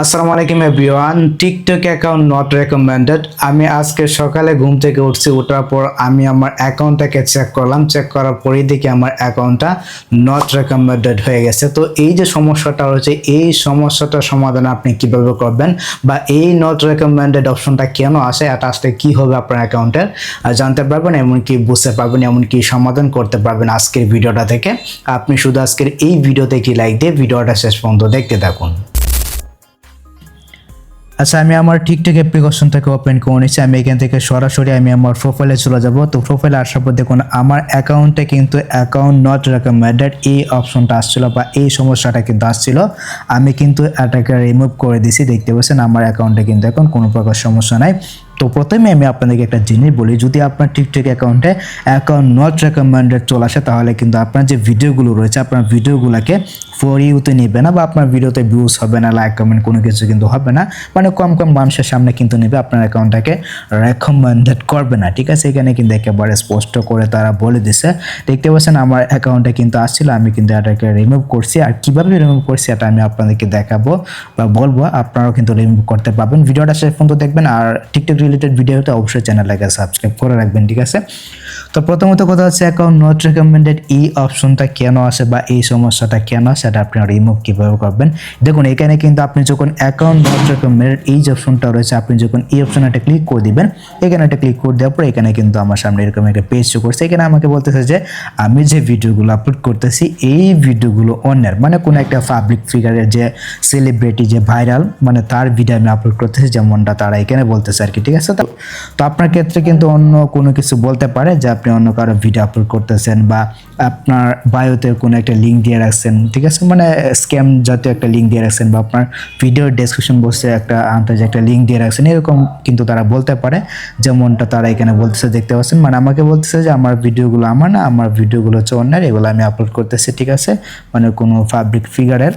আসসালামু আলাইকুম everyone. TikTok account not recommended. আমি আজকে সকালে ঘুম থেকে উঠছি, ওঠার পর আমি আমার অ্যাকাউন্টটাকে চেক করলাম। চেক করার পরেই দেখি আমার অ্যাকাউন্টটা নট রেকমেন্ডেড হয়ে গেছে। তো এই যে সমস্যাটা রয়েছে, এই সমস্যাটার সমাধান আপনি কিভাবে করবেন বা এই নট রেকমেন্ডেড অপশনটা কেন আসে, এটা আসলে কি হবে আপনার অ্যাকাউন্টের জানতে পারবেন, এমনকি বুঝতে পারবেন, এমনকি সমাধান করতে পারবেন আজকের ভিডিওটা থেকে। আপনি শুধু আজকের এই ভিডিওতে কি লাইক দিয়ে ভিডিওটা শেষ পর্যন্ত দেখতে থাকুন। আচ্ছা, আমি আমার টিকটক অ্যাপ্লিকেশনটাকে ওপেন করে নিচ্ছি। আমি এখান থেকে সরাসরি আমি আমার প্রোফাইলে চলে যাব। তো প্রোফাইলে আসার পর দেখুন আমার অ্যাকাউন্টে কিন্তু অ্যাকাউন্ট নট রেকমেন্ডেড এই অপশনটা আসছিল বা এই সমস্যাটা কিন্তু আসছিল। আমি কিন্তু এটাকে রিমুভ করে দিছি। দেখতে পাচ্ছেন আমার অ্যাকাউন্টে কিন্তু এখন কোনো প্রকার সমস্যা নাই। তো প্রথমে আমি আপনাদেরকে একটা জিনিস বলি, যদি আপনার টিকটক অ্যাকাউন্টে অ্যাকাউন্ট নট রেকমেন্ডেড চলে আসে, তাহলে কিন্তু আপনার যে ভিডিওগুলো রয়েছে আপনার ভিডিওগুলোকে ফর ইউতে নেবে না, বা আপনার ভিডিওতে ভিউজ হবে না, লাইক কমেন্ট কোনো কিছু কিন্তু হবে না, মানে কম মানুষের সামনে কিন্তু নেবে, আপনার অ্যাকাউন্টটাকে রেকমেন্ডেড করবে না। ঠিক আছে, এখানে কিন্তু একেবারে স্পষ্ট করে তারা বলে দিছে। দেখতে পাচ্ছেন আমার অ্যাকাউন্টে কিন্তু আসছিল, আমি কিন্তু এটাকে রিমুভ করছি। আর কিভাবে রিমুভ করছি এটা আমি আপনাদেরকে দেখাবো বা বলবো, আপনারাও কিন্তু রিমুভ করতে পারবেন। ভিডিওটা শেষ পর্যন্ত দেখবেন, আর টিকটক রিলেটেড ভিডিওতে অবশ্যই চ্যানেলটাকে সাবস্ক্রাইব করে রাখবেন। ঠিক আছে, তো প্রথমত কথা হচ্ছে অ্যাকাউন্ট নট রেকমেন্ডেড এই অপশনটা কেন আসে বা এই সমস্যাটা কেন আসে, সেটা আপনি রিমুভ কীভাবে করবেন। দেখুন এখানে কিন্তু আপনি যখন অ্যাকাউন্ট নট রেকমেন্ডেড এই যে অপশনটা রয়েছে, আপনি যখন এই অপশনে একটা ক্লিক করে দিবেন, এখানে একটা ক্লিক করে দেওয়ার পর এখানে কিন্তু আমার সামনে এরকম একটা পেজ শো করছে। এখানে আমাকে বলতেছে যে আমি যে ভিডিওগুলো আপলোড করতেছি এই ভিডিওগুলো অন্যের, মানে কোনো একটা পাবলিক ফিগারের, যে সেলিব্রিটি, যে ভাইরাল, মানে তার ভিডিও আমি আপলোড করতেছি, যেমনটা তারা এখানে বলতেছে আর কি। ঠিক আছে, তো আপনার ক্ষেত্রে কিন্তু অন্য কোনো কিছু বলতে পারে যে আপনি অন্য কারো ভিডিও আপলোড করতেছেন, বা আপনার বায়োতে কোনো একটা লিঙ্ক দিয়ে রাখছেন। ঠিক আছে, মানে স্ক্যাম জাতীয় একটা লিঙ্ক দিয়ে রাখছেন, বা আপনার ভিডিওর ডেসক্রিপশন বক্সে একটা আন্তর্জাতিক একটা লিঙ্ক দিয়ে রাখছেন, এরকম কিন্তু তারা বলতে পারে, যেমনটা তারা এখানে বলতেছে। দেখতে পাচ্ছেন, মানে আমাকে বলতেছে যে আমার ভিডিওগুলো আমার না, আমার ভিডিওগুলো হচ্ছে অন্যের, এগুলো আমি আপলোড করতেছি। ঠিক আছে, মানে কোনো পাবলিক ফিগারের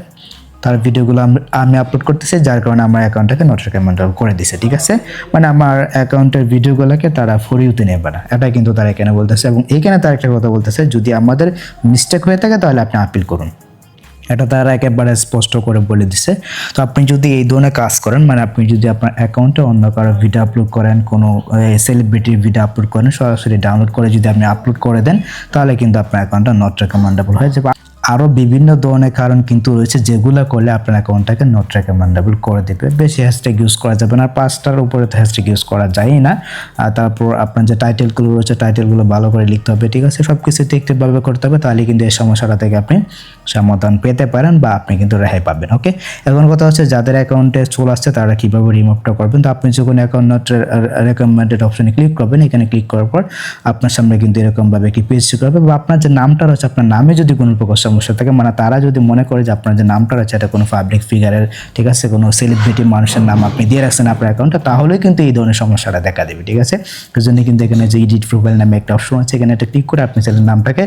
তার ভিডিওগুলো আমি আপলোড করতেছি, যার কারণে আমার অ্যাকাউন্টটাকে নট রেকমেন্ডেড করে দিছে। ঠিক আছে, মানে আমার অ্যাকাউন্টের ভিডিওগুলোকে তারা ফর ইউতে নেবে না, এটা কিন্তু তারা এখানে বলতেছে। এবং এইখানে তারা একটা কথা বলতেছে, যদি আমাদের মিস্টেক হয়ে থাকে তাহলে আপনি আপিল করুন, এটা তারা একেবারে স্পষ্ট করে বলে দিছে। তো আপনি যদি এই ধরনের কাজ করেন, মানে আপনি যদি আপনার অ্যাকাউন্টে অন্য কারো ভিডিও আপলোড করেন, কোনো সেলিব্রিটির ভিডিও আপলোড করেন, সরাসরি ডাউনলোড করে যদি আপনি আপলোড করে দেন, তাহলে কিন্তু আপনার অ্যাকাউন্টটা নট রেকমেন্ডেবল হয়ে যাবে। আরও বিভিন্ন ধরনের কারণ কিন্তু রয়েছে, যেগুলো করলে আপনার অ্যাকাউন্টটাকে নট রেকমেন্ডেবল করে দেবে। বেশি হ্যাশট্যাগ ইউজ করা যাবে না, 5টার উপরে তো হ্যাশট্যাগ ইউজ করা যায় না। আর তারপর আপনার যে টাইটেলগুলো রয়েছে, টাইটেলগুলো ভালো করে লিখতে হবে। ঠিক আছে, সব কিছু ঠিকঠাকভাবে করতে হবে, তাহলে কিন্তু এই সমস্যাটা থেকে আপনি সমাধান পেতে পারেন, বা আপনি কিন্তু রেহাই পাবেন। ওকে, এখন কথা হচ্ছে যাদের অ্যাকাউন্টে চলে আসছে তারা কীভাবে রিমুভটা করবেন। তো আপনি যখন অ্যাকাউন্ট নট রেকমেন্ডেড অপশনে ক্লিক করবেন, এখানে ক্লিক করার পর আপনার সামনে কিন্তু এরকমভাবে একটি পেজ শো করবে, বা আপনার যে নামটা রয়েছে, আপনার নামে যদি কোনো প্রকার সমস্যা থাকে, মানে তারা যদি মনে করে যে আপনার যে নামটা রয়েছে এটা কোনো পাবলিক ফিগারের, ঠিক আছে, কোনো সেলিব্রিটি মানুষের নাম আপনি দিয়ে রাখছেন আপনার অ্যাকাউন্টে, তাহলেই কিন্তু এই ধরনের সমস্যাটা দেখা দেবে। ঠিক আছে, এই জন্য কিন্তু এখানে যে এডিট প্রোফাইল নামে একটা অপশন আছে, এখানে একটা ক্লিক করে আপনি চ্যানেলের নামটাকে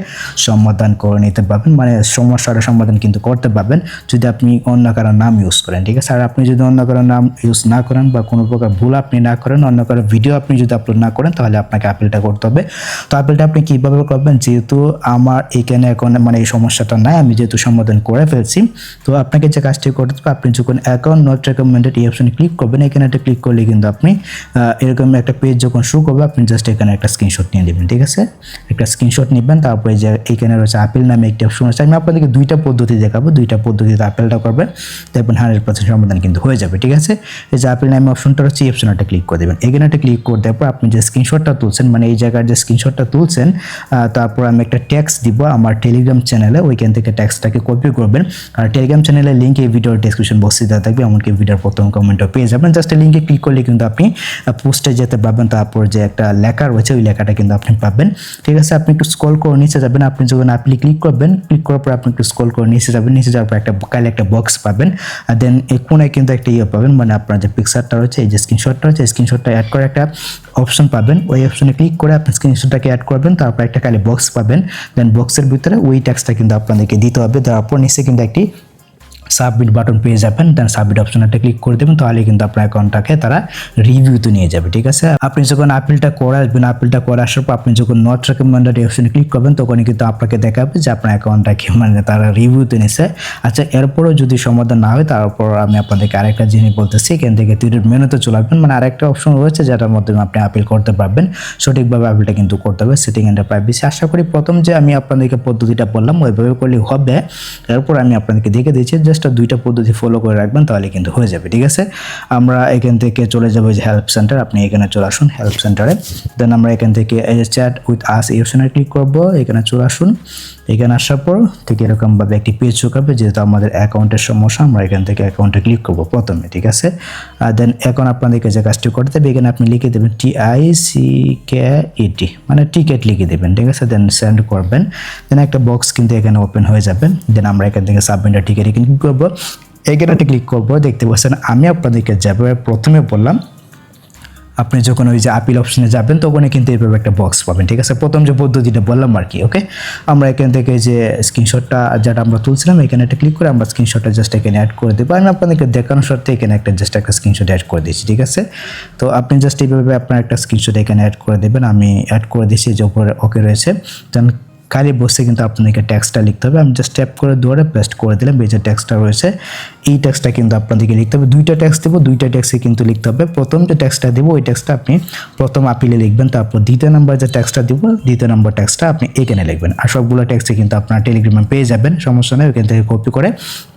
সমাধান করে নিতে পারবেন, মানে সমস্যাটা সমাধান কিন্তু করতে পারবেন যদি আপনি অন্য কারোর নাম ইউজ করেন। ঠিক আছে, আর আপনি যদি অন্য কারোর নাম ইউজ না করেন বা কোনো প্রকার ভুল আপনি না করেন, অন্য কারোর ভিডিও আপনি যদি আপলোড না করেন, তাহলে আপনাকে আপিলটা করতে হবে। তো আপিলটা আপনি কীভাবে করবেন, যেহেতু আমার এখানে এখন মানে এই সমস্যাটা নাই, আমি যেহেতু সমাধান করে ফেলছি, তো আপনাকে যে কাজটি করতে হবে, আপনি যখন অ্যাকাউন্ট নট রেকমেন্ডেড এই অপশনে ক্লিক করবেন, এখানে একটা ক্লিক করলে কিন্তু আপনি এরকম একটা পেজ যখন শুরু করবে, আপনি জাস্ট এখানে একটা স্ক্রিনশট নিয়ে নেবেন। ঠিক আছে, একটা স্ক্রিনশট নেবেন, তারপরে যে এখানে রয়েছে আপিল নামে একটি অপশন আছে, আমি আপনাদেরকে দুইটা পদ্ধতি দেখাবো, দুইটা পদ্ধতিতে আপিলটা করবেন, দেখবেন 100% সমাধান কিন্তু হয়ে যাবে। ঠিক আছে, এই যে আপিল নামে অপশনটা রয়েছে, এই অপশনটা ক্লিক করে দেবেন। এখানে একটা ক্লিক করে দেওয়ার পর আপনি যে স্ক্রিনশটটা তুলছেন, মানে এই জায়গার যে স্ক্রিনশটটা তুলছেন, তারপর আমি একটা ট্যাক্স দিব আমার টেলিগ্রাম চ্যানেলে, ওইখান থেকে ট্যাক্সটাকে কপি করবেন। আর টেলিগ্রাম চ্যানেলের লিঙ্ক এই ভিডিওর ডেসক্রিপশন বক্সে দেওয়া থাকবে, এমনকি ভিডিওর প্রথম কমেন্টও পেয়ে যাবেন। জাস্ট লিঙ্কে ক্লিক করলে কিন্তু আপনি পোস্টে যেতে পারবেন, তারপর যে একটা লেখা রয়েছে ওই লেখাটা কিন্তু আপনি পাবেন। ঠিক আছে, আপনি একটু স্ক্রল করে নিচে যাবেন, আপনি যখন আপনি ক্লিক করবেন, ক্লিক করার পর আপনি একটু স্ক্রল করে নিচে যাবেন, নিচে যাওয়ার পর একটা কালে একটা বক্স পাবেন, আর দেন এই কোনায় কিন্তু একটা পাবেন, মানে আপনার যে পিকচারটা রয়েছে, এই যে স্ক্রিনশটটা রয়েছে, স্ক্রিনশটটা অ্যাড করে একটা অপশন পাবেন, ওই অপশনে ক্লিক করে আপনি স্ক্রিনশটটাকে অ্যাড করবেন, তারপর একটা কালে বক্স পাবেন, দেন বক্সের ভিতরে ওই ট্যাক্সটা কিন্তু আপনাদেরকে দিতে হবে। দেওয়ার পর নিচে কিন্তু একটি সাবমিট বাটন পেয়ে যাবেন, দেন সাবমিট অপশনটা ক্লিক করে দেবেন, তাহলে কিন্তু আপনার অ্যাকাউন্টটাকে তারা রিভিউতে নিয়ে যাবে। ঠিক আছে, আপনি যখন আপিলটা করে আসবেন, আপিলটা করে আসার পর আপনি যখন নট রেকমেন্ডেড এই অপশনে ক্লিক করবেন, তখনই কিন্তু আপনাকে দেখাবে যে আপনার অ্যাকাউন্টটাকে মানে তারা রিভিউতে নিছে। আচ্ছা, এরপরও যদি সমাধান না হয়, তারপর আমি আপনাদেরকে আরেকটা জিনিস বলতেছি, এখান থেকে তীরের মেনুতে চলে আসবেন, মানে আরেকটা অপশন রয়েছে যেটার মাধ্যমে আপনি আপিল করতে পারবেন। সঠিকভাবে আপিলটা কিন্তু করতে হবে, সেটিং এন্ড প্রাইভেসি। আশা করি প্রথম যে আমি আপনাদেরকে পদ্ধতিটা বললাম ওইভাবে করলেই হবে। এরপর আমি আপনাদেরকে দেখে দিয়েছি, জাস্ট দুইটা পদ্ধতি ফলো করে রাখবেন, তাহলে কিন্তু হয়ে যাবে। ঠিক আছে, আমরা এখান থেকে চলে যাবো যে হেল্প সেন্টার, আপনি এখানে চলে আসুন হেল্প সেন্টারে। দেন আমরা এখান থেকে এই যে চ্যাট উইথ আস এই অপশনে ক্লিক করবো, এখানে চলে আসুন। এখানে আসার পর ঠিক এরকমভাবে একটি পেজ শোকাবে, যেহেতু আমাদের অ্যাকাউন্টের সমস্যা, আমরা এখান থেকে অ্যাকাউন্টে ক্লিক করবো প্রথমে। ঠিক আছে, দেন এখন আপনাদেরকে যে কাজটি করতে হবে, এখানে আপনি লিখে দেবেন TICKET, মানে টিকেট লিখে দেবেন। ঠিক আছে, দেন সেন্ড করবেন, দেন একটা বক্স কিন্তু এখানে ওপেন হয়ে যাবে। দেন আমরা এখান থেকে সাবমিট টিকেট এখানে ক্লিক করবো, এখানে ক্লিক করবো। দেখতে পাচ্ছেন আমি আপনাদেরকে যেভাবে প্রথমে বললাম, আপনি যখন ওই যে আপিল অপশনে যাবেন তখনই কিন্তু এইভাবে একটা বক্স পাবেন। ঠিক আছে, প্রথম যে পদ্ধতিটা বললাম আর কি। ওকে, আমরা এখান থেকে যে স্ক্রিনশটটা যেটা আমরা তুলছিলাম, এখানে একটা ক্লিক করে আমরা স্ক্রিনশটটা জাস্ট এখানে অ্যাড করে দেবো। আমি আপনাদেরকে দেখানোর সাথে এখানে জাস্ট একটা স্ক্রিনশট অ্যাড করে দিয়েছি। ঠিক আছে, তো আপনি জাস্ট এইভাবে আপনার একটা স্ক্রিনশট এখানে অ্যাড করে দেবেন। আমি অ্যাড করে দিয়েছি, যে উপরে ওকে রয়েছে। দেন খালি বসে কিন্তু আপনাদেরকে ট্যাক্সটা লিখতে হবে। আমি জাস্ট ট্যাপ করে ধরে পেস্ট করে দিলাম, এই যে ট্যাক্সটা রয়েছে এই ট্যাক্সটা কিন্তু আপনাদেরকে লিখতে হবে। দুইটা ট্যাক্স দেবো, দুইটা ট্যাক্সে কিন্তু লিখতে হবে। প্রথম যে ট্যাক্সটা দেবো ওই ট্যাক্সটা আপনি প্রথম আপিলে লিখবেন, তারপর দ্বিতীয় নাম্বার যে ট্যাক্সটা দিব দ্বিতীয় নাম্বার ট্যাক্সটা আপনি এখানে লিখবেন। আর সবগুলো ট্যাক্সে কিন্তু আপনার টেলিগ্রামে পেয়ে যাবেন, সমস্যা নেই। ওইখান থেকে কপি করে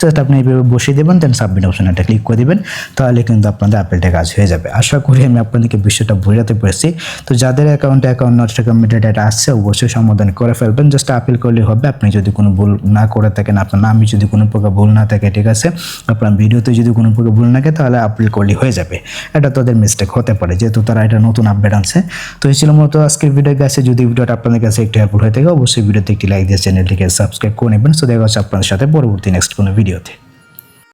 জাস্ট আপনি এইভাবে বসিয়ে দেবেন, দেন সাবমিট অপশনটা ক্লিক করে দেবেন, তাহলে কিন্তু আপনাদের আপিলটা কাজ হয়ে যাবে। আশা করি আমি আপনাদেরকে বিষয়টা বোঝাতে পেরেছি। তো যাদের অ্যাকাউন্ট নট রেকমেন্ডেড এটা আসছে, অবশ্যই সমাধান করে ফেলবেন, জাস্ট আপিল করলে হবে। আপনি যদি কোনো ভুল না করে থাকেন, আপনার নামে যদি কোনো প্রকার ভুল না থাকে, ঠিক আছে, আপনার ভিডিওতে যদি কোনো প্রকার ভুল না থাকে, তাহলে আপিল করলে হয়ে যাবে। এটা তাদের মিস্টেক হতে পারে, যেহেতু তারা এটা নতুন আপডেট আনছে। তো এই ছিল মূলত আজকের ভিডিও কাছে। যদি ভিডিওটা আপনাদের কাছে একটু হেল্পফুল হয়ে থাকে, অবশ্যই ভিডিওতে একটি লাইক দিয়ে চ্যানেলটিকে সাবস্ক্রাইব করে নেবেন। সো দেখা হচ্ছে আপনাদের সাথে পরবর্তী নেক্সট কোনো ভিডিওতে।